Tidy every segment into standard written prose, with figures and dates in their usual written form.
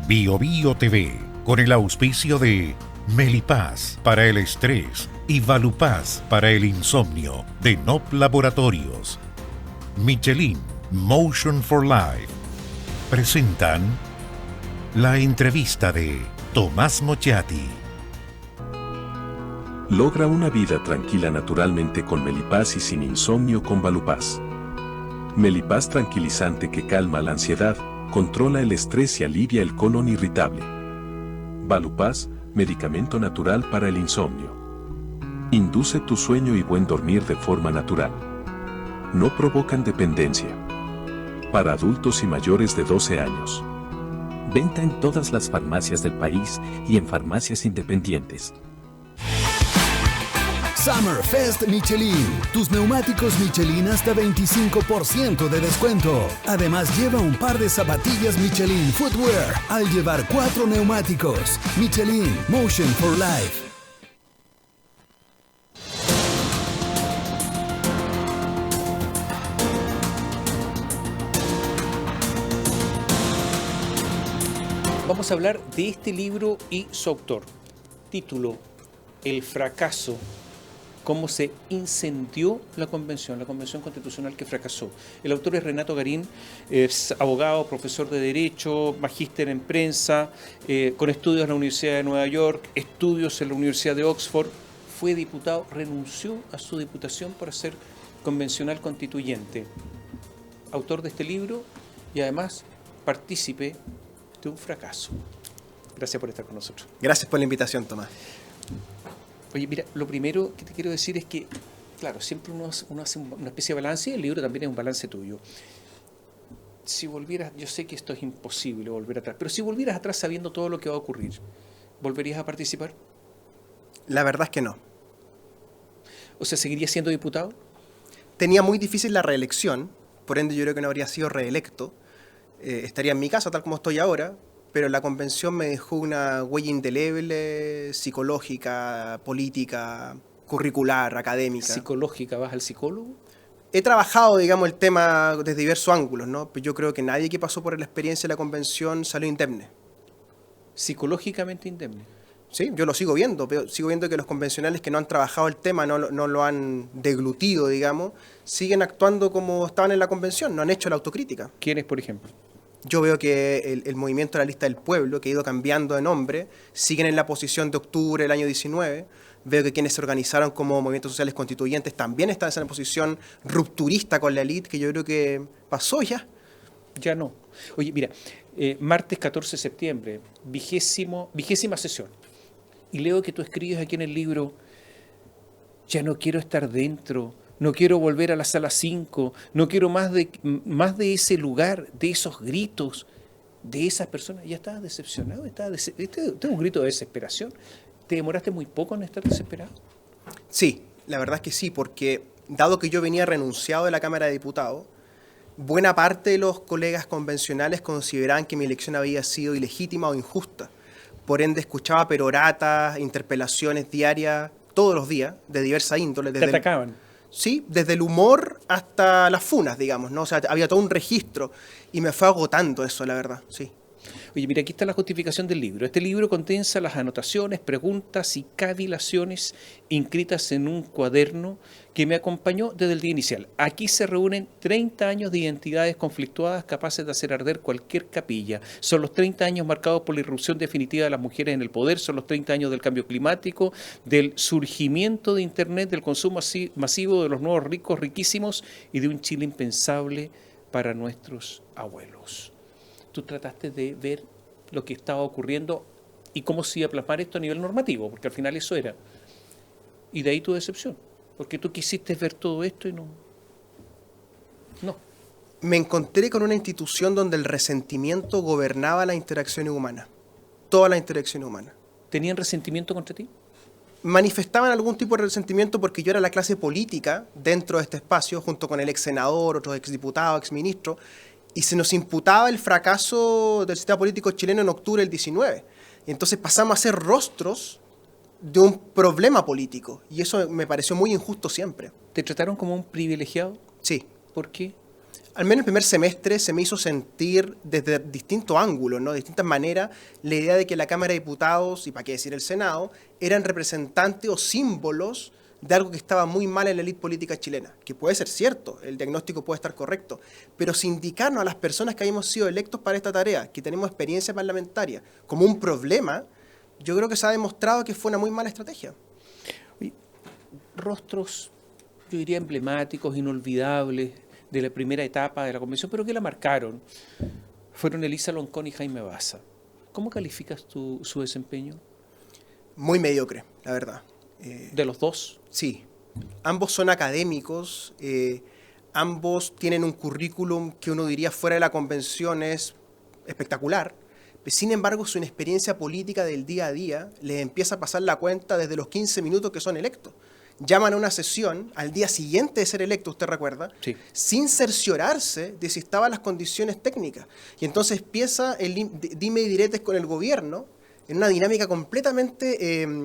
Bio Bio TV, con el auspicio de Melipaz para el estrés y Valupaz para el insomnio, de NOP Laboratorios. Michelin Motion for Life presentan la entrevista de Tomás Mochiati. Logra una vida tranquila naturalmente con Melipaz y sin insomnio con Valupaz. Melipaz tranquilizante que calma la ansiedad, controla el estrés y alivia el colon irritable. Valupaz, medicamento natural para el insomnio. Induce tu sueño y buen dormir de forma natural. No provocan dependencia. Para adultos y mayores de 12 años. Venta en todas las farmacias del país y en farmacias independientes. Summerfest Michelin. Tus neumáticos Michelin hasta 25% de descuento. Además lleva un par de zapatillas Michelin Footwear al llevar 4 neumáticos. Michelin Motion for Life. Vamos a hablar de este libro y su autor. Título: El fracaso. Cómo se incendió la convención constitucional que fracasó. El autor es Renato Garín, es abogado, profesor de Derecho, magíster en prensa, con estudios en la Universidad de Nueva York, estudios en la Universidad de Oxford. Fue diputado, renunció a su diputación para ser convencional constituyente. Autor de este libro y además partícipe de un fracaso. Gracias por estar con nosotros. Gracias por la invitación, Tomás. Oye, mira, lo primero que te quiero decir es que, claro, siempre uno hace una especie de balance y el libro también es un balance tuyo. Si volvieras, yo sé que esto es imposible volver atrás, pero si volvieras atrás sabiendo todo lo que va a ocurrir, ¿volverías a participar? La verdad es que no. O sea, ¿seguirías siendo diputado? Tenía muy difícil la reelección, por ende yo creo que no habría sido reelecto. Estaría en mi casa tal como estoy ahora, pero la convención me dejó una huella indeleble, psicológica, política, curricular, académica. ¿Psicológica? ¿Vas al psicólogo? He trabajado, digamos, el tema desde diversos ángulos, ¿no? Pero yo creo que nadie que pasó por la experiencia de la convención salió indemne. ¿Psicológicamente indemne? Sí, yo lo sigo viendo, pero sigo viendo que los convencionales que no han trabajado el tema, no lo han deglutido, digamos, siguen actuando como estaban en la convención, no han hecho la autocrítica. ¿Quiénes, por ejemplo? Yo veo que el movimiento de la lista del pueblo, que ha ido cambiando de nombre, siguen en la posición de octubre del año 19. Veo que quienes se organizaron como movimientos sociales constituyentes también están en esa posición rupturista con la élite, que yo creo que pasó ya. Ya no. Oye, mira, martes 14 de septiembre, vigésima sesión. Y leo que tú escribes aquí en el libro: ya no quiero estar dentro, no quiero volver a la sala 5, no quiero más de ese lugar, de esos gritos, de esas personas. Ya estabas decepcionado, este es un grito de desesperación. ¿Te demoraste muy poco en estar desesperado? Sí, la verdad es que sí, porque dado que yo venía renunciado de la Cámara de Diputados, buena parte de los colegas convencionales consideraban que mi elección había sido ilegítima o injusta. Por ende, escuchaba peroratas, interpelaciones diarias, todos los días, de diversa índole. ¿Te atacaban? Sí, desde el humor hasta las funas, digamos, ¿no? O sea, había todo un registro y me fue agotando eso, la verdad, sí. Oye, mira, aquí está la justificación del libro. Este libro condensa las anotaciones, preguntas y cavilaciones inscritas en un cuaderno que me acompañó desde el día inicial. Aquí se reúnen 30 años de identidades conflictuadas capaces de hacer arder cualquier capilla. Son los 30 años marcados por la irrupción definitiva de las mujeres en el poder, son los 30 años del cambio climático, del surgimiento de Internet, del consumo masivo de los nuevos ricos riquísimos y de un Chile impensable para nuestros abuelos. Tú trataste de ver lo que estaba ocurriendo y cómo se iba a plasmar esto a nivel normativo, porque al final eso era. Y de ahí tu decepción, porque tú quisiste ver todo esto y no. Me encontré con una institución donde el resentimiento gobernaba la interacción humana, toda la interacción humana. ¿Tenían resentimiento contra ti? Manifestaban algún tipo de resentimiento porque yo era la clase política dentro de este espacio, junto con el ex senador, otros ex diputados, ex ministros, y se nos imputaba el fracaso del sistema político chileno en octubre del 19. Y entonces pasamos a ser rostros de un problema político, y eso me pareció muy injusto siempre. ¿Te trataron como un privilegiado? Sí. ¿Por qué? al menos el primer semestre se me hizo sentir desde distintos ángulos, ¿no? De distintas maneras, la idea de que la Cámara de Diputados, y para qué decir el Senado, eran representantes o símbolos de algo que estaba muy mal en la élite política chilena, que puede ser cierto, el diagnóstico puede estar correcto, pero sindicarnos a las personas que hayamos sido electos para esta tarea, que tenemos experiencia parlamentaria, como un problema, yo creo que se ha demostrado que fue una muy mala estrategia. Rostros, yo diría, emblemáticos, inolvidables, de la primera etapa de la convención, pero que la marcaron, fueron Elisa Loncón y Jaime Baza. ¿Cómo calificas su desempeño? Muy mediocre, la verdad. ¿De los dos? Sí, ambos son académicos, ambos tienen un currículum que uno diría fuera de la convención es espectacular, sin embargo su inexperiencia política del día a día les empieza a pasar la cuenta desde los 15 minutos que son electos. Llaman a una sesión al día siguiente de ser electo, usted recuerda, sí, sin cerciorarse de si estaban las condiciones técnicas. Y entonces empieza el dime y diretes con el gobierno en una dinámica completamente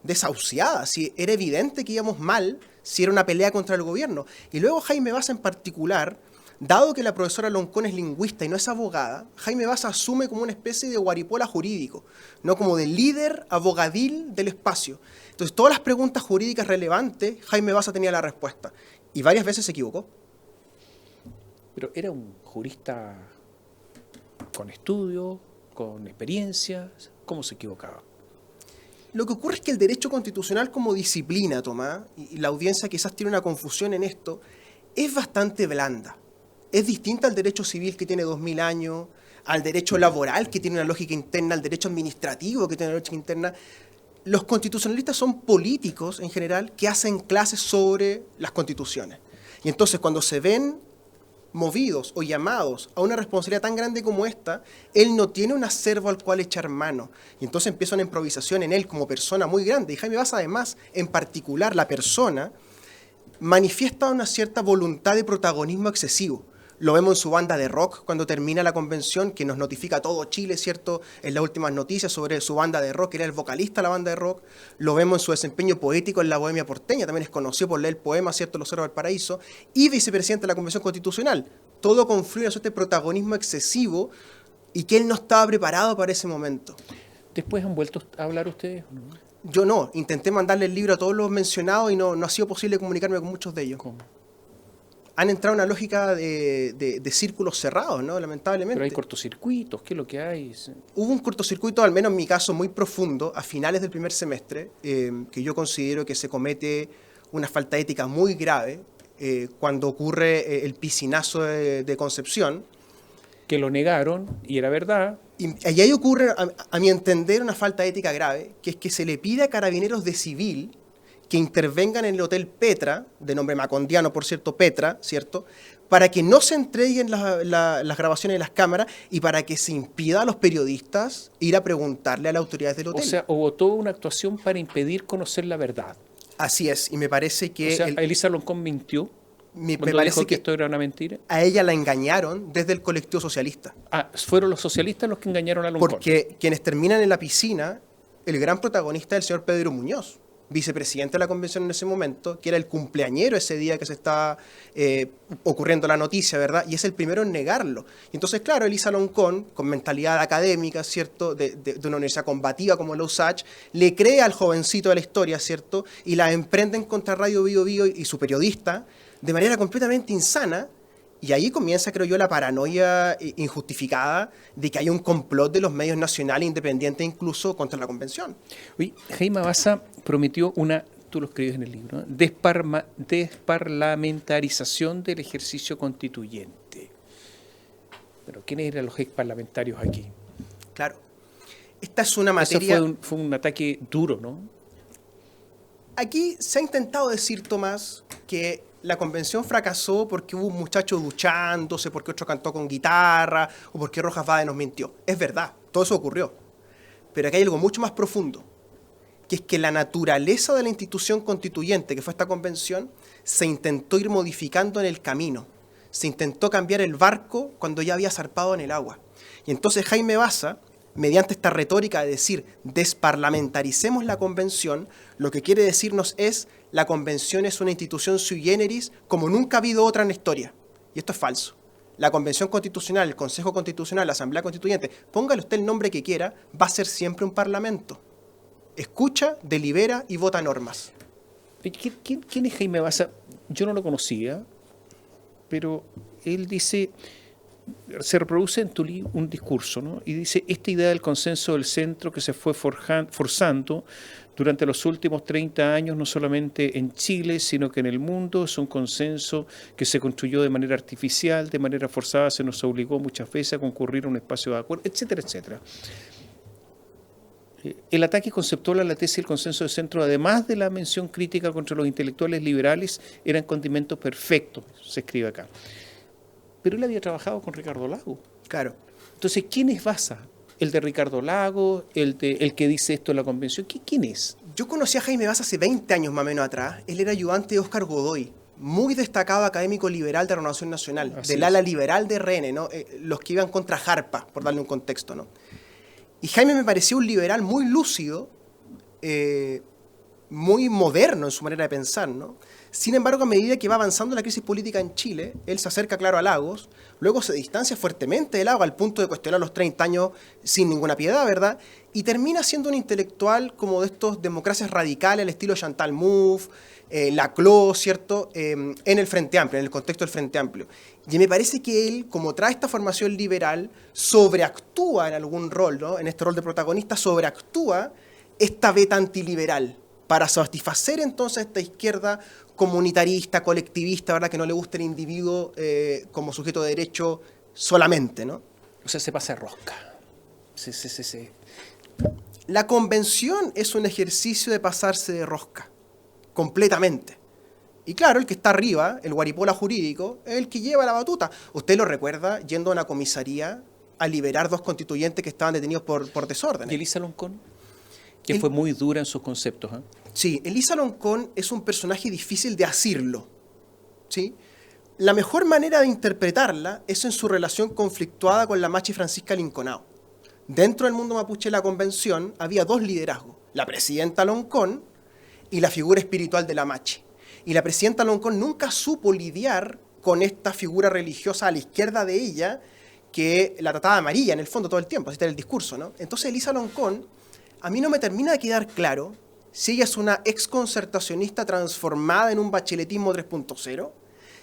desahuciada. Si era evidente que íbamos mal, si era una pelea contra el gobierno. Y luego Jaime Baza en particular, dado que la profesora Loncón es lingüista y no es abogada, Jaime Baza asume como una especie de guaripola jurídico, no como de líder abogadil del espacio. Entonces, todas las preguntas jurídicas relevantes, Jaime Baza tenía la respuesta. Y varias veces se equivocó. Pero era un jurista con estudio, con experiencia. ¿Cómo se equivocaba? Lo que ocurre es que el derecho constitucional como disciplina, Tomás, y la audiencia quizás tiene una confusión en esto, es bastante blanda. Es distinta al derecho civil que tiene 2000 años, al derecho laboral que tiene una lógica interna, al derecho administrativo que tiene una lógica interna. Los constitucionalistas son políticos en general que hacen clases sobre las constituciones. Y entonces cuando se ven movidos o llamados a una responsabilidad tan grande como esta, él no tiene un acervo al cual echar mano. Y entonces empieza una improvisación en él como persona muy grande. Y Jaime Baza, además, en particular, la persona, manifiesta una cierta voluntad de protagonismo excesivo. Lo vemos en su banda de rock cuando termina la convención, que nos notifica a todo Chile, ¿cierto?, en las últimas noticias sobre su banda de rock, era el vocalista de la banda de rock. Lo vemos en su desempeño poético en la Bohemia porteña, también es conocido por leer poemas, ¿cierto?, Los Cerros del Paraíso, y vicepresidente de la Convención Constitucional. Todo confluye en este protagonismo excesivo y que él no estaba preparado para ese momento. ¿Después han vuelto a hablar ustedes? ¿No? Yo no, intenté mandarle el libro a todos los mencionados y no ha sido posible comunicarme con muchos de ellos. ¿Cómo? Han entrado en una lógica de círculos cerrados, ¿no? Lamentablemente. Pero hay cortocircuitos, ¿qué es lo que hay? Hubo un cortocircuito, al menos en mi caso, muy profundo, a finales del primer semestre, que yo considero que se comete una falta ética muy grave cuando ocurre el piscinazo de Concepción. Que lo negaron, y era verdad. Y ahí ocurre, a mi entender, una falta ética grave, que es que se le pide a carabineros de civil que intervengan en el Hotel Petra, de nombre macondiano, por cierto, Petra, ¿cierto?, para que no se entreguen las grabaciones de las cámaras y para que se impida a los periodistas ir a preguntarle a las autoridades del hotel. O sea, hubo toda una actuación para impedir conocer la verdad. Así es, y me parece que... O sea, Elisa Loncón mintió me cuando parece dijo que esto era una mentira. A ella la engañaron desde el colectivo socialista. Ah, fueron los socialistas los que engañaron a Loncón. Porque quienes terminan en la piscina, el gran protagonista es el señor Pedro Muñoz, vicepresidente de la convención en ese momento, que era el cumpleañero ese día que se estaba ocurriendo la noticia, ¿verdad? Y es el primero en negarlo. Y entonces, claro, Elisa Loncón, con mentalidad académica, ¿cierto?, de una universidad combativa como la USACH, le cree al jovencito de la historia, ¿cierto?, y la emprenden contra Radio Bío Bío y su periodista de manera completamente insana. Y ahí comienza, creo yo, la paranoia injustificada de que hay un complot de los medios nacionales independientes incluso contra la convención. Oye, Jaime Baza prometió tú lo escribes en el libro, ¿no?, desparlamentarización del ejercicio constituyente. Pero ¿quiénes eran los ex parlamentarios aquí? Claro. Esta es una materia... Eso fue un ataque duro, ¿no? Aquí se ha intentado decir, Tomás, que la convención fracasó porque hubo un muchacho duchándose, porque otro cantó con guitarra, o porque Rojas Bade nos mintió. Es verdad, todo eso ocurrió. Pero aquí hay algo mucho más profundo, que es que la naturaleza de la institución constituyente, que fue esta convención, se intentó ir modificando en el camino. Se intentó cambiar el barco cuando ya había zarpado en el agua. Y entonces Jaime Baza, mediante esta retórica de decir desparlamentaricemos la convención, lo que quiere decirnos es la convención es una institución sui generis como nunca ha habido otra en la historia. Y esto es falso. la Convención Constitucional, el Consejo Constitucional, la Asamblea Constituyente, póngale usted el nombre que quiera, va a ser siempre un parlamento. Escucha, delibera y vota normas. ¿Quién es Jaime Baza? Yo no lo conocía, pero él dice, se reproduce en tu libro un discurso, ¿no? Y dice, esta idea del consenso del centro que se fue forzando durante los últimos 30 años, no solamente en Chile, sino que en el mundo, es un consenso que se construyó de manera artificial, de manera forzada, se nos obligó muchas veces a concurrir a un espacio de acuerdo, etcétera, etcétera. El ataque conceptual a la tesis del consenso de centro, además de la mención crítica contra los intelectuales liberales, eran condimentos perfectos, se escribe acá. Pero él había trabajado con Ricardo Lagos. Claro. Entonces, ¿quién es Baza? ¿El de Ricardo Lagos? ¿El que dice esto en la convención? ¿Quién es? Yo conocí a Jaime Baza hace 20 años más o menos atrás. Él era ayudante de Óscar Godoy, muy destacado académico liberal de Renovación Nacional, Así del es. ala liberal de RN, ¿no? Los que iban contra Jarpa, por darle un contexto, ¿no? Y Jaime me pareció un liberal muy lúcido, muy moderno en su manera de pensar, ¿no? Sin embargo, a medida que va avanzando la crisis política en Chile, él se acerca, claro, a Lagos, luego se distancia fuertemente de Lagos al punto de cuestionar los 30 años sin ninguna piedad, ¿verdad? Y termina siendo un intelectual como de estos democracias radicales, al estilo Chantal Mouffe, Laclau, ¿cierto? En el Frente Amplio, en el contexto del Frente Amplio. Y me parece que él, como trae esta formación liberal, sobreactúa en algún rol, ¿no? En este rol de protagonista, sobreactúa esta beta antiliberal para satisfacer entonces esta izquierda comunitarista, colectivista, ¿verdad? Que no le gusta el individuo como sujeto de derecho solamente, ¿no? O sea, se pasa de rosca. Sí. La convención es un ejercicio de pasarse de rosca, completamente. Y claro, el que está arriba, el guaripola jurídico, es el que lleva la batuta. Usted lo recuerda yendo a una comisaría a liberar 2 constituyentes que estaban detenidos por desorden. ¿Y Elisa Loncón? Que fue muy dura en sus conceptos, ¿eh? Sí, Elisa Loncón es un personaje difícil de asirlo, ¿sí? La mejor manera de interpretarla es en su relación conflictuada con la machi Francisca Linconao. Dentro del mundo mapuche de la convención había 2 liderazgos, la presidenta Loncón y la figura espiritual de la machi. Y la presidenta Loncón nunca supo lidiar con esta figura religiosa a la izquierda de ella, que la trataba amarilla en el fondo todo el tiempo, así está el discurso, ¿no? Entonces Elisa Loncón, a mí no me termina de quedar claro si ella es una exconcertacionista transformada en un bacheletismo 3.0,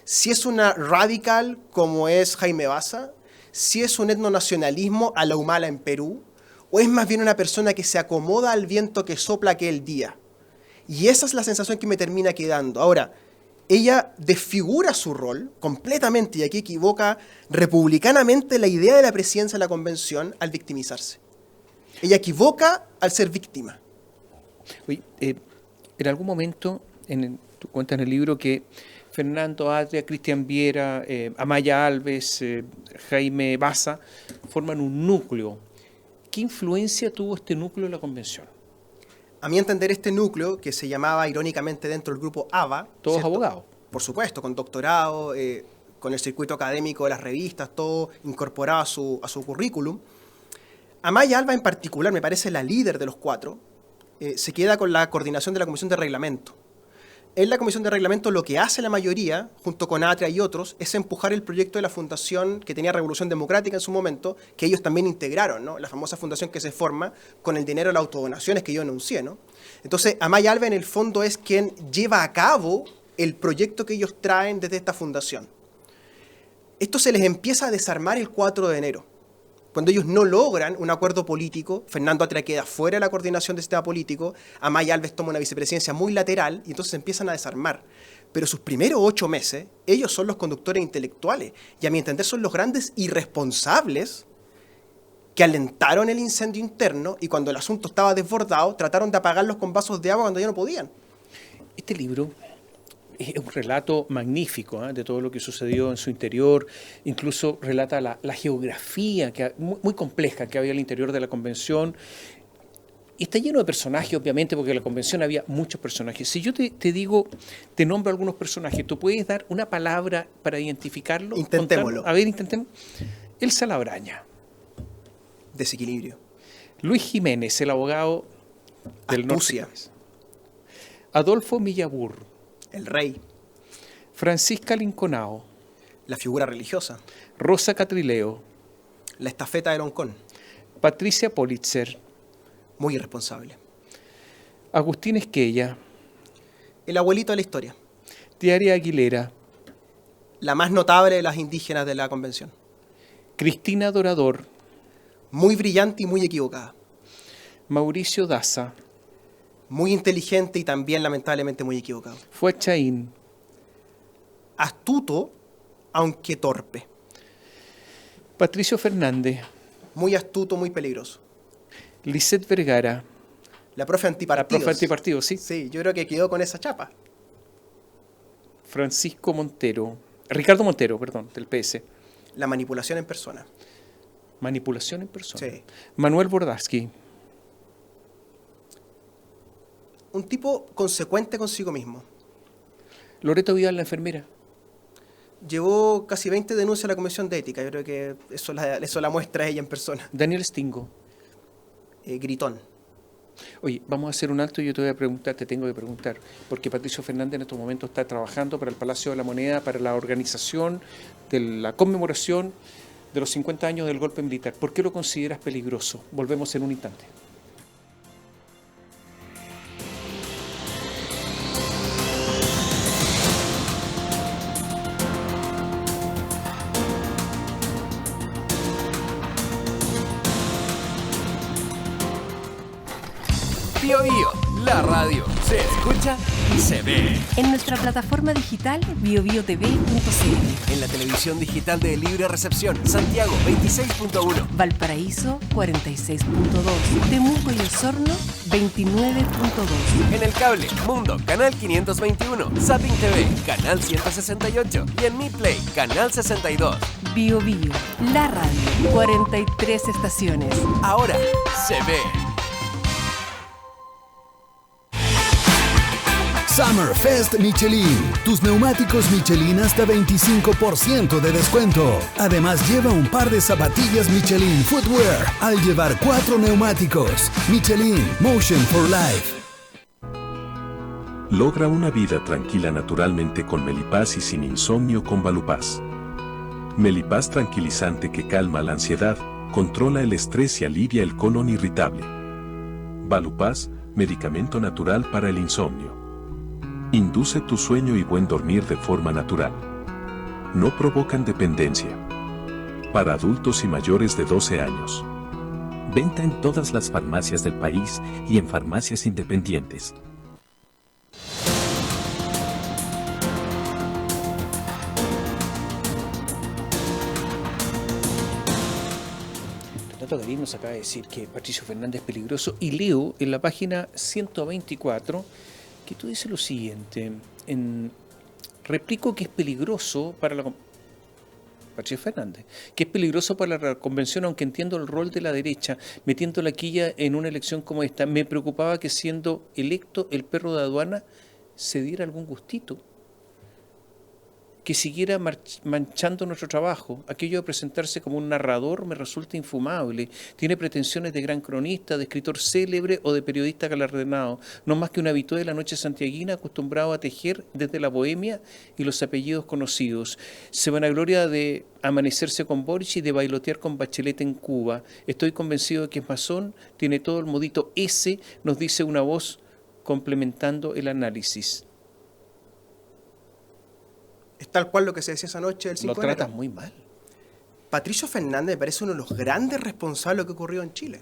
si es una radical como es Jaime Baza, si es un etnonacionalismo a la Humala en Perú, o es más bien una persona que se acomoda al viento que sopla aquel día. Y esa es la sensación que me termina quedando. Ahora, ella desfigura su rol completamente, y aquí equivoca republicanamente la idea de la presidencia de la convención al victimizarse. Ella equivoca al ser víctima. Oye, en algún momento, tú cuentas en el libro que Fernando Atria, Cristian Viera, Amaya Alves, Jaime Baza forman un núcleo. ¿Qué influencia tuvo este núcleo en la convención? A mi entender, este núcleo, que se llamaba irónicamente dentro del grupo ABA... Todos ¿cierto? abogados. Por supuesto, con doctorado, con el circuito académico de las revistas, todo incorporado a su currículum. Amaya Alba en particular, me parece la líder de los 4, se queda con la coordinación de la Comisión de Reglamento. En la Comisión de Reglamento lo que hace la mayoría, junto con Atria y otros, es empujar el proyecto de la fundación que tenía Revolución Democrática en su momento, que ellos también integraron, ¿no? La famosa fundación que se forma con el dinero de las autodonaciones que yo enuncié, ¿no? Entonces, Amaya Alba en el fondo es quien lleva a cabo el proyecto que ellos traen desde esta fundación. Esto se les empieza a desarmar el 4 de enero. Cuando ellos no logran un acuerdo político, Fernando Atria queda fuera de la coordinación del sistema político, Amaya Alves toma una vicepresidencia muy lateral y entonces se empiezan a desarmar. Pero sus primeros 8 meses, ellos son los conductores intelectuales y a mi entender son los grandes irresponsables que alentaron el incendio interno y cuando el asunto estaba desbordado trataron de apagarlos con vasos de agua cuando ya no podían. Este libro es un relato magnífico de todo lo que sucedió en su interior, incluso relata la geografía muy compleja que había al interior de la convención. Y está lleno de personajes, obviamente, porque en la convención había muchos personajes. Si yo te digo, te nombro algunos personajes, ¿tú puedes dar una palabra para identificarlo? Intentémoslo. Contarlo? A ver, intentemos. Elsa Labraña. Desequilibrio. Luis Jiménez, el abogado del Astucia. norte. Adolfo Millabur. El rey. Francisca Linconao. La figura religiosa. Rosa Catrileo, La estafeta de Loncón, Patricia Politzer, muy irresponsable. Agustín Esquella, El abuelito de la historia, Tiaria Aguilera, la más notable de las indígenas de la convención. Cristina Dorador, Muy brillante y muy equivocada. Mauricio Daza, Muy inteligente y también lamentablemente muy equivocado. Fuachaín, Astuto, aunque torpe. Patricio Fernández, Muy astuto, muy peligroso. Lisette Vergara, La profe la antipartidos. profe antipartido, sí. Sí, yo creo que quedó con esa chapa. Francisco Montero, Ricardo Montero, perdón, del PS. La manipulación en persona. Manipulación en persona. Sí. Manuel Bordaski, Un tipo consecuente consigo mismo. Loreto Vidal, la enfermera. Llevó casi 20 denuncias a la Comisión de Ética. Yo creo que eso la muestra ella en persona. Daniel Stingo. Gritón. Oye, vamos a hacer un alto y yo te voy a preguntar, te tengo que preguntar, porque Patricio Fernández en estos momentos está trabajando para el Palacio de la Moneda, para la organización de la conmemoración de los 50 años del golpe militar. ¿Por qué lo consideras peligroso? Volvemos en un instante. Bio Bio, la radio se escucha y se ve. En nuestra plataforma digital biobiotv.cl, En la televisión digital de libre recepción, Santiago 26.1. Valparaíso 46.2, Temuco y Osorno 29.2. En el cable, Mundo, canal 521. Zapping TV, canal 168. Y en Mi Play, canal 62. Bio Bio, la radio, 43 estaciones. Ahora se ve. Summerfest Michelin. Tus neumáticos Michelin hasta 25% de descuento. Además, lleva un par de zapatillas Michelin Footwear al llevar 4 neumáticos. Michelin, Motion for Life. Logra una vida tranquila naturalmente con Melipaz y sin insomnio con Valupaz. Melipaz tranquilizante que calma la ansiedad, controla el estrés y alivia el colon irritable. Valupaz, medicamento natural para el insomnio. Induce tu sueño y buen dormir de forma natural. No provocan dependencia. Para adultos y mayores de 12 años. Venta en todas las farmacias del país y en farmacias independientes. Renato Garín nos acaba de decir que Patricio Fernández es peligroso y leo en la página 124 que tú dices lo siguiente, replico que es peligroso para la Patricio Fernández, que es peligroso para la convención, aunque entiendo el rol de la derecha, metiendo la quilla en una elección como esta. Me preocupaba que siendo electo el perro de aduana se diera algún gustito, que siguiera manchando nuestro trabajo. Aquello de presentarse como un narrador me resulta infumable. Tiene pretensiones de gran cronista, de escritor célebre o de periodista galardonado, no más que un habitué de la noche santiaguina acostumbrado a tejer desde la bohemia y los apellidos conocidos. Se vanagloria de amanecerse con Boric y de bailotear con Bachelet en Cuba. Estoy convencido de que es masón, tiene todo el modito S, nos dice una voz complementando el análisis. Es tal cual lo que se decía esa noche del 5 Lo de enero. tratas muy mal. Patricio Fernández me parece uno de los grandes responsables de lo que ocurrió en Chile.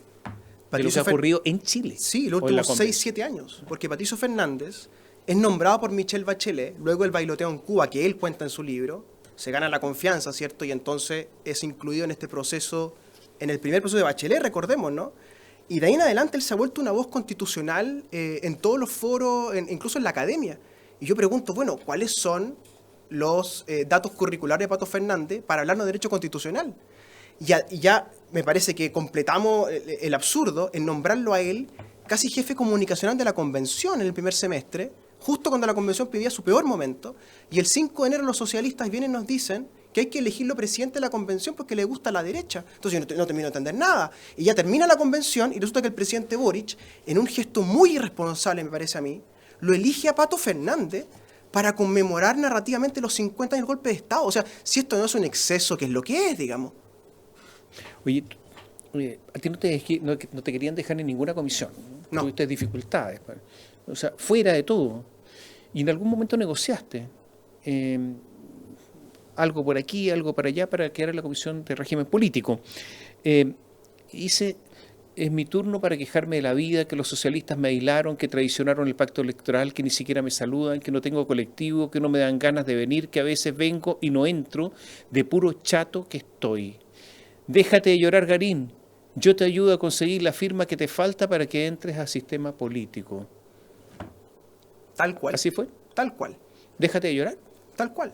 De lo que ha ocurrido en Chile. Sí, los o en la últimos convención. 6-7 años. Porque Patricio Fernández es nombrado por Michelle Bachelet, luego el bailoteo en Cuba, que él cuenta en su libro, se gana la confianza, ¿cierto? Y entonces es incluido en este proceso, en el primer proceso de Bachelet, recordemos, ¿no? Y de ahí en adelante él se ha vuelto una voz constitucional en todos los foros, incluso en la academia. Y yo pregunto, bueno, ¿cuáles son los datos curriculares de Pato Fernández para hablarnos de derecho constitucional? Y ya me parece que completamos el absurdo en nombrarlo a él casi jefe comunicacional de la convención en el primer semestre, justo cuando la convención vivía su peor momento, y el 5 de enero los socialistas vienen y nos dicen que hay que elegirlo presidente de la convención porque le gusta a la derecha. Entonces yo no termino de entender nada. Y ya termina la convención y resulta que el presidente Boric, en un gesto muy irresponsable me parece a mí, lo elige a Pato Fernández para conmemorar narrativamente los 50 años del golpe de Estado. O sea, si esto no es un exceso, ¿qué es lo que es, digamos? Oye, a ti no te querían dejar en ninguna comisión. No. Tuviste dificultades. O sea, fuera de todo. Y en algún momento negociaste algo por aquí, algo para allá, para quedar en la comisión de régimen político. Es mi turno para quejarme de la vida, que los socialistas me aislaron, que traicionaron el pacto electoral, que ni siquiera me saludan, que no tengo colectivo, que no me dan ganas de venir, que a veces vengo y no entro, de puro chato que estoy. Déjate de llorar, Garín. Yo te ayudo a conseguir la firma que te falta para que entres al sistema político. Tal cual. ¿Así fue? Tal cual. Déjate de llorar. Tal cual.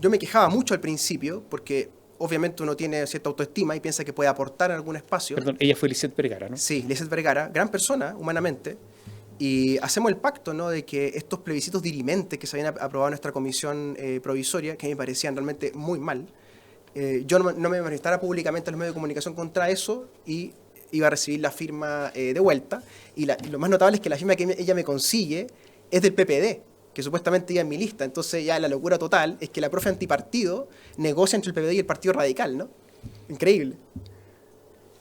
Yo me quejaba mucho al principio porque obviamente uno tiene cierta autoestima y piensa que puede aportar en algún espacio. Perdón, ella fue Lisette Vergara, ¿no? Sí, Lisette Vergara, gran persona, humanamente. Y hacemos el pacto, ¿no?, de que estos plebiscitos dirimentes que se habían aprobado en nuestra comisión provisoria, que me parecían realmente muy mal, yo no me manifestara públicamente en los medios de comunicación contra eso y iba a recibir la firma de vuelta. Y lo más notable es que la firma que ella me consigue es del PPD, que supuestamente iba en mi lista. Entonces ya la locura total es que la profe antipartido negocia entre el PPD y el Partido Radical, ¿no? Increíble.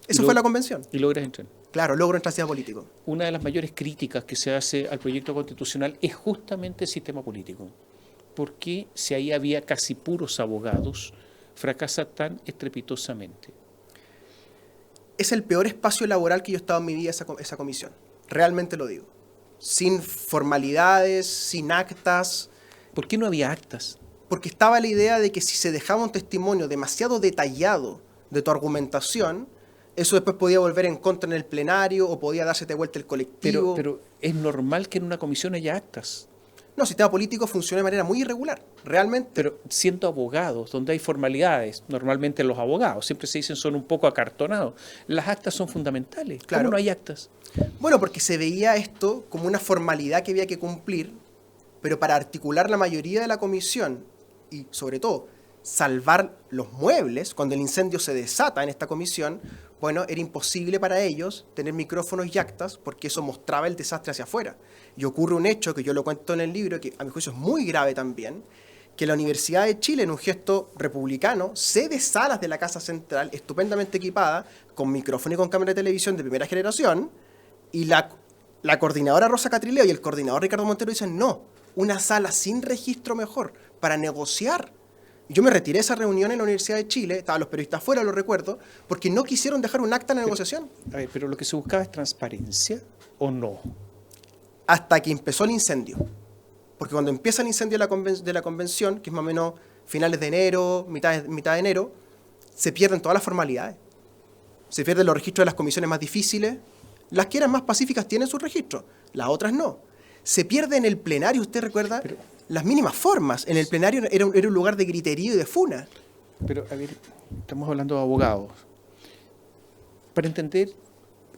Eso fue la convención. Y logras entrar. Claro, logro entrar al sistema político. Una de las mayores críticas que se hace al proyecto constitucional es justamente el sistema político. ¿Por qué, si ahí había casi puros abogados, fracasa tan estrepitosamente? Es el peor espacio laboral que yo he estado en mi vida, esa comisión. Realmente lo digo. Sin formalidades, sin actas. ¿Por qué no había actas? Porque estaba la idea de que si se dejaba un testimonio demasiado detallado de tu argumentación, eso después podía volver en contra en el plenario o podía darse de vuelta el colectivo. Pero es normal que en una comisión haya actas. No, el sistema político funciona de manera muy irregular, realmente. Pero siendo abogados, donde hay formalidades, normalmente los abogados, siempre se dicen son un poco acartonados, las actas son fundamentales. Claro. ¿Cómo no hay actas? Bueno, porque se veía esto como una formalidad que había que cumplir, pero para articular la mayoría de la comisión y, sobre todo, salvar los muebles cuando el incendio se desata en esta comisión, bueno, era imposible para ellos tener micrófonos y actas porque eso mostraba el desastre hacia afuera. Y ocurre un hecho que yo lo cuento en el libro, que a mi juicio es muy grave también, que la Universidad de Chile, en un gesto republicano, cede salas de la Casa Central estupendamente equipada, con micrófono y con cámara de televisión de primera generación, y la coordinadora Rosa Catrileo y el coordinador Ricardo Montero dicen, no, una sala sin registro mejor, para negociar. Yo me retiré de esa reunión en la Universidad de Chile, estaban los periodistas afuera, lo recuerdo, porque no quisieron dejar un acta en la negociación. A ver, pero lo que se buscaba es transparencia o no. Hasta que empezó el incendio. Porque cuando empieza el incendio de la convención, que es más o menos finales de enero, mitad de enero, se pierden todas las formalidades. Se pierden los registros de las comisiones más difíciles. Las que eran más pacíficas tienen sus registros, las otras no. Se pierde en el plenario, ¿usted recuerda? Pero las mínimas formas. En el plenario era un lugar de griterío y de funa. Pero, a ver, estamos hablando de abogados. Para entender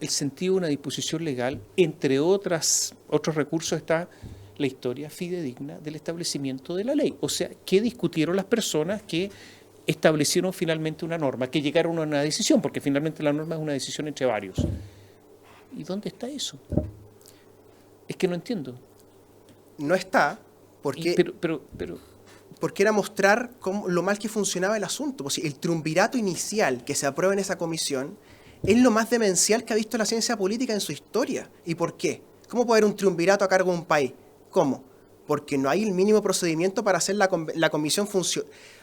el sentido de una disposición legal, entre otros recursos está la historia fidedigna del establecimiento de la ley. O sea, ¿qué discutieron las personas que establecieron finalmente una norma, que llegaron a una decisión? Porque finalmente la norma es una decisión entre varios. ¿Y dónde está eso? Es que no entiendo. No está, porque... Porque era mostrar lo mal que funcionaba el asunto. Pues, el triunvirato inicial que se aprueba en esa comisión es lo más demencial que ha visto la ciencia política en su historia. ¿Y por qué? ¿Cómo puede haber un triunvirato a cargo de un país? ¿Cómo? Porque no hay el mínimo procedimiento para hacer la comisión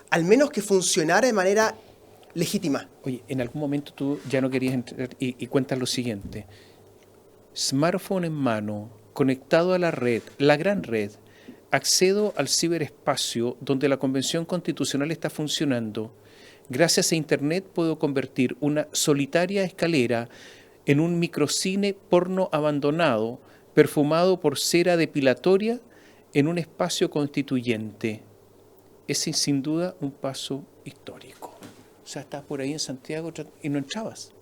al menos que funcionara de manera legítima. Oye, en algún momento tú ya no querías entrar y cuentas lo siguiente. Smartphone en mano, conectado a la red, la gran red, accedo al ciberespacio donde la Convención Constitucional está funcionando. Gracias a Internet puedo convertir una solitaria escalera en un microcine porno abandonado, perfumado por cera depilatoria, en un espacio constituyente. Ese es sin duda un paso histórico. O sea, estás por ahí en Santiago y no entrabas.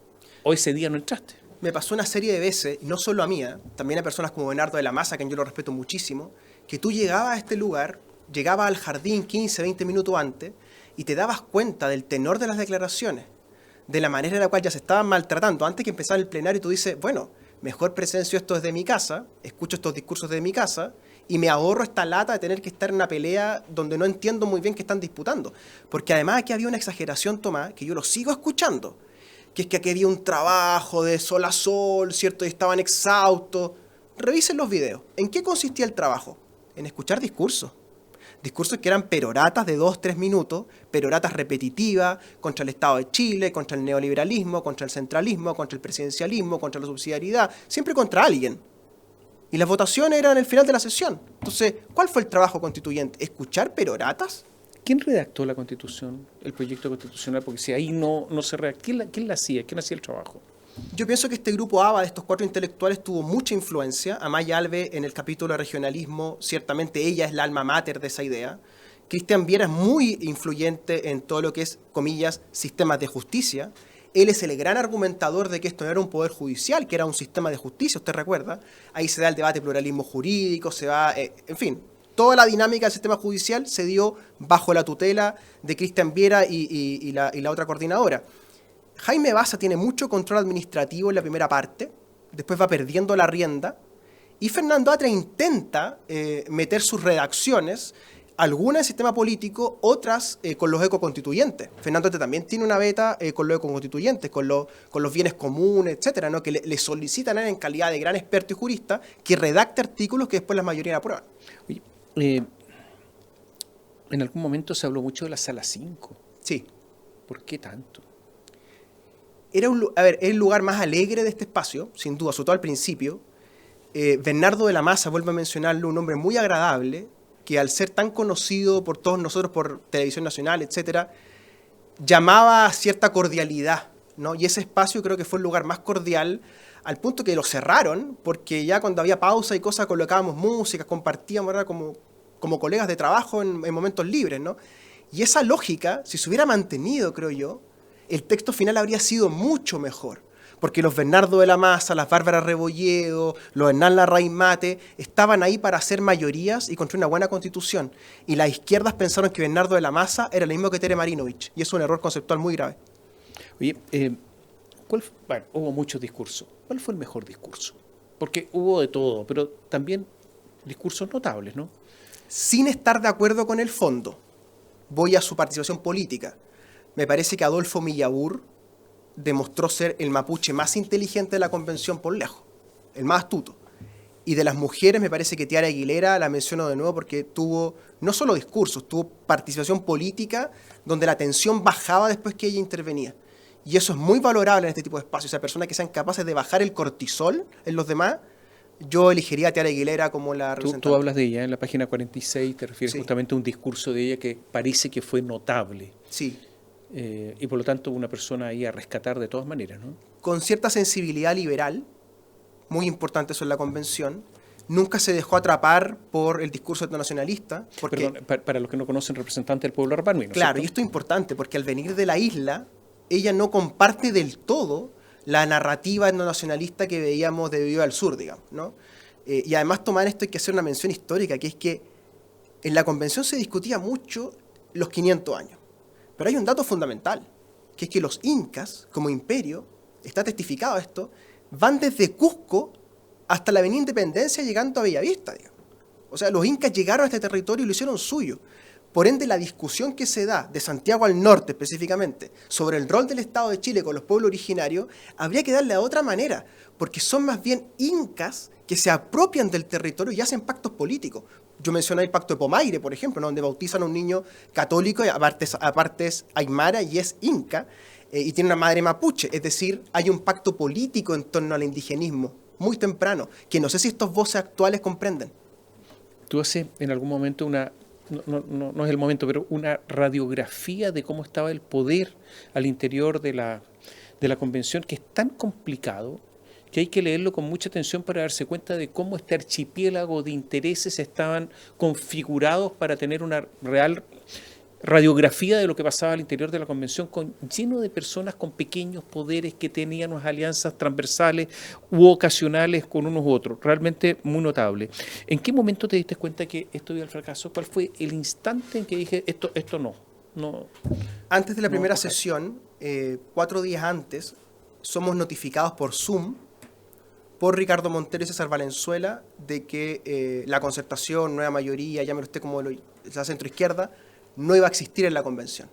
O ese día no entraste. Me pasó una serie de veces, no solo a mí, también a personas como Bernardo de la Maza, a quien yo lo respeto muchísimo, que tú llegabas a este lugar, llegabas al jardín 15, 20 minutos antes y te dabas cuenta del tenor de las declaraciones, de la manera en la cual ya se estaban maltratando. Antes que empezara el plenario, tú dices, bueno, mejor presencio esto desde mi casa, escucho estos discursos desde mi casa y me ahorro esta lata de tener que estar en una pelea donde no entiendo muy bien qué están disputando. Porque además aquí había una exageración, Tomás, que yo lo sigo escuchando, que es que aquí había un trabajo de sol a sol, ¿cierto? Y estaban exhaustos. Revisen los videos. ¿En qué consistía el trabajo? En escuchar discursos. Discursos que eran peroratas de 2-3 minutos, peroratas repetitivas contra el Estado de Chile, contra el neoliberalismo, contra el centralismo, contra el presidencialismo, contra la subsidiariedad, siempre contra alguien. Y las votaciones eran el final de la sesión. Entonces, ¿cuál fue el trabajo constituyente? ¿Escuchar peroratas? ¿Quién redactó la Constitución, el proyecto constitucional? Porque si ahí no se redactó, ¿quién la hacía? ¿Quién hacía el trabajo? Yo pienso que este grupo ABA de estos 4 intelectuales tuvo mucha influencia. Amaya Alves, en el capítulo de regionalismo, ciertamente ella es la alma mater de esa idea. Cristian Viera es muy influyente en todo lo que es, comillas, sistemas de justicia. Él es el gran argumentador de que esto no era un poder judicial, que era un sistema de justicia, usted recuerda. Ahí se da el debate de pluralismo jurídico, se va, en fin, toda la dinámica del sistema judicial se dio bajo la tutela de Cristian Viera y la otra coordinadora. Jaime Baza tiene mucho control administrativo en la primera parte, después va perdiendo la rienda, y Fernando Atra intenta meter sus redacciones, algunas en sistema político, otras con los ecoconstituyentes. Fernando Atra también tiene una beta con los ecoconstituyentes, con los bienes comunes, etcétera, ¿no? Que le solicitan a él en calidad de gran experto y jurista que redacte artículos que después la mayoría aprueban. Oye, en algún momento se habló mucho de la Sala 5. Sí. ¿Por qué tanto? Era el lugar más alegre de este espacio, sin duda, sobre todo al principio. Bernardo de la Maza, vuelvo a mencionarlo, un hombre muy agradable, que al ser tan conocido por todos nosotros, por Televisión Nacional, etcétera, llamaba a cierta cordialidad, ¿no? Y ese espacio creo que fue el lugar más cordial, al punto que lo cerraron, porque ya cuando había pausa y cosas colocábamos música, compartíamos, ¿verdad? Como colegas de trabajo en momentos libres, ¿no? Y esa lógica, si se hubiera mantenido, creo yo, el texto final habría sido mucho mejor, porque los Bernardo de la Maza, las Bárbara Rebolledo, los Hernán Larraín Mate, estaban ahí para hacer mayorías y construir una buena constitución. Y las izquierdas pensaron que Bernardo de la Maza era el mismo que Tere Marinovich, y es un error conceptual muy grave. Oye, hubo muchos discursos. ¿Cuál fue el mejor discurso? Porque hubo de todo, pero también discursos notables, ¿no? Sin estar de acuerdo con el fondo, voy a su participación política. Me parece que Adolfo Millabur demostró ser el mapuche más inteligente de la convención por lejos, el más astuto. Y de las mujeres me parece que Tiara Aguilera, la menciono de nuevo porque tuvo no solo discursos, tuvo participación política donde la tensión bajaba después que ella intervenía. Y eso es muy valorable en este tipo de espacios. O sea, personas que sean capaces de bajar el cortisol en los demás. Yo elegiría a Tiara Aguilera como la representante. Tú hablas de ella en la página 46, te refieres Sí. justamente a un discurso de ella que parece que fue notable. Sí. Y por lo tanto una persona ahí a rescatar de todas maneras, ¿no? Con cierta sensibilidad liberal, muy importante eso en la convención, nunca se dejó atrapar por el discurso etnonacionalista. Porque, Perdón, para los que no conocen, representante del pueblo arbarmino. claro, ¿cierto? y esto es importante porque al venir de la isla, ella no comparte del todo la narrativa etnonacionalista que veíamos de Viva al Sur, digamos, ¿no? Y además tomar esto hay que hacer una mención histórica, que es que en la convención se discutía mucho los 500 años. Pero hay un dato fundamental, que es que los incas, como imperio, está testificado esto, van desde Cusco hasta la Avenida Independencia llegando a Bellavista, digamos. O sea, los incas llegaron a este territorio y lo hicieron suyo. Por ende, la discusión que se da de Santiago al norte específicamente sobre el rol del Estado de Chile con los pueblos originarios, habría que darle de otra manera, porque son más bien incas que se apropian del territorio y hacen pactos políticos. Yo mencioné el pacto de Pomaire, por ejemplo, ¿no? Donde bautizan a un niño católico, y aparte es aymara y es inca, y tiene una madre mapuche. Es decir, hay un pacto político en torno al indigenismo, muy temprano, que no sé si estos voces actuales comprenden. Tú haces en algún momento no es el momento, pero una radiografía de cómo estaba el poder al interior de la convención, que es tan complicado que hay que leerlo con mucha atención para darse cuenta de cómo este archipiélago de intereses estaban configurados para tener una real radiografía de lo que pasaba al interior de la convención, lleno de personas con pequeños poderes que tenían unas alianzas transversales u ocasionales con unos u otros, realmente muy notable. ¿En qué momento te diste cuenta que esto iba al fracaso? ¿Cuál fue el instante en que dije esto no? Antes de la primera tocar. sesión, 4 días antes, somos notificados por Zoom por Ricardo Montero y César Valenzuela de que la concertación, nueva mayoría, llámelo usted como la centroizquierda, no iba a existir en la convención.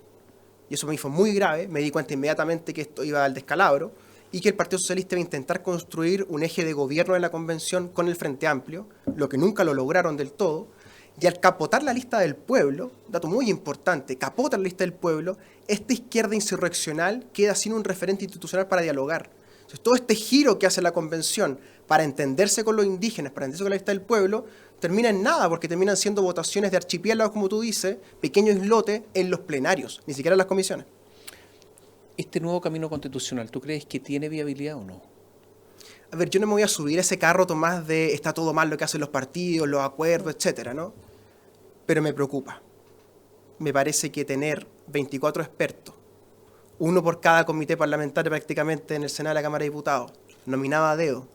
Y eso me fue muy grave, me di cuenta inmediatamente que esto iba al descalabro y que el Partido Socialista iba a intentar construir un eje de gobierno en la convención con el Frente Amplio, lo que nunca lo lograron del todo, y al capotar la lista del pueblo, dato muy importante, capotar la lista del pueblo, esta izquierda insurreccional queda sin un referente institucional para dialogar. Entonces, todo este giro que hace la convención para entenderse con los indígenas, para entenderse con la lista del pueblo, termina en nada, porque terminan siendo votaciones de archipiélagos, como tú dices, pequeños islotes en los plenarios, ni siquiera en las comisiones. ¿Este nuevo camino constitucional, tú crees que tiene viabilidad o no? A ver, yo no me voy a subir a ese carro, Tomás, de está todo mal lo que hacen los partidos, los acuerdos, etcétera, ¿no? Pero me preocupa. Me parece que tener 24 expertos, uno por cada comité parlamentario prácticamente en el Senado de la Cámara de Diputados, nominado a dedo,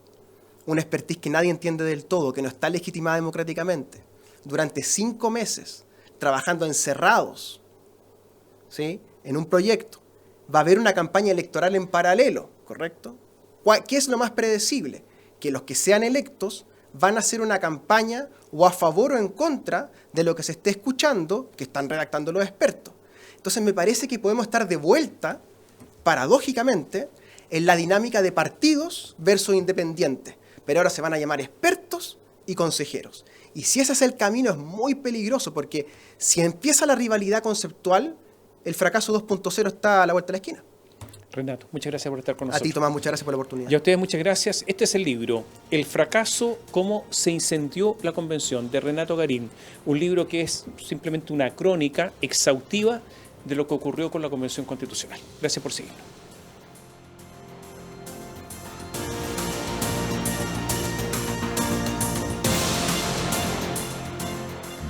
una expertise que nadie entiende del todo, que no está legitimada democráticamente, durante 5 meses, trabajando encerrados, ¿sí?, en un proyecto. Va a haber una campaña electoral en paralelo, ¿correcto? ¿Qué es lo más predecible? Que los que sean electos van a hacer una campaña o a favor o en contra de lo que se esté escuchando, que están redactando los expertos. Entonces me parece que podemos estar de vuelta, paradójicamente, en la dinámica de partidos versus independientes. Pero ahora se van a llamar expertos y consejeros. Y si ese es el camino es muy peligroso, porque si empieza la rivalidad conceptual, el fracaso 2.0 está a la vuelta de la esquina. Renato, muchas gracias por estar con A nosotros. ti, Tomás, muchas gracias por la oportunidad. Y a ustedes muchas gracias. Este es el libro, El fracaso, cómo se incendió la convención, de Renato Garín. Un libro que es simplemente una crónica exhaustiva de lo que ocurrió con la Convención Constitucional. Gracias por seguirnos.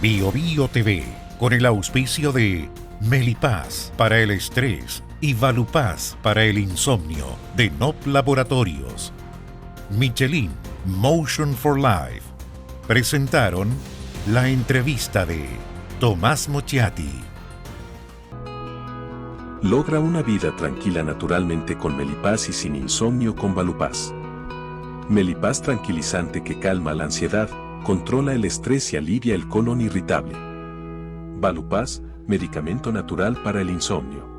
Bio Bio TV, con el auspicio de Melipaz para el estrés y Valupaz para el insomnio, de NOP Laboratorios. Michelin Motion for Life presentaron la entrevista de Tomás Mochiati. Logra una vida tranquila naturalmente con Melipaz y sin insomnio con Valupaz. Melipaz tranquilizante que calma la ansiedad, controla el estrés y alivia el colon irritable. Valupaz, medicamento natural para el insomnio.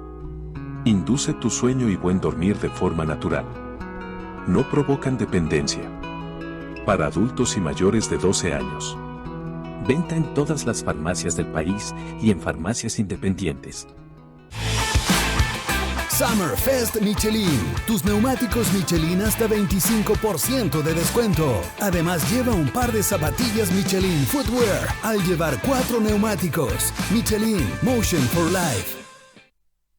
Induce tu sueño y buen dormir de forma natural. No provocan dependencia. Para adultos y mayores de 12 años. Venta en todas las farmacias del país y en farmacias independientes. Summerfest Michelin. Tus neumáticos Michelin hasta 25% de descuento. Además, lleva un par de zapatillas Michelin Footwear al llevar 4 neumáticos. Michelin Motion for Life.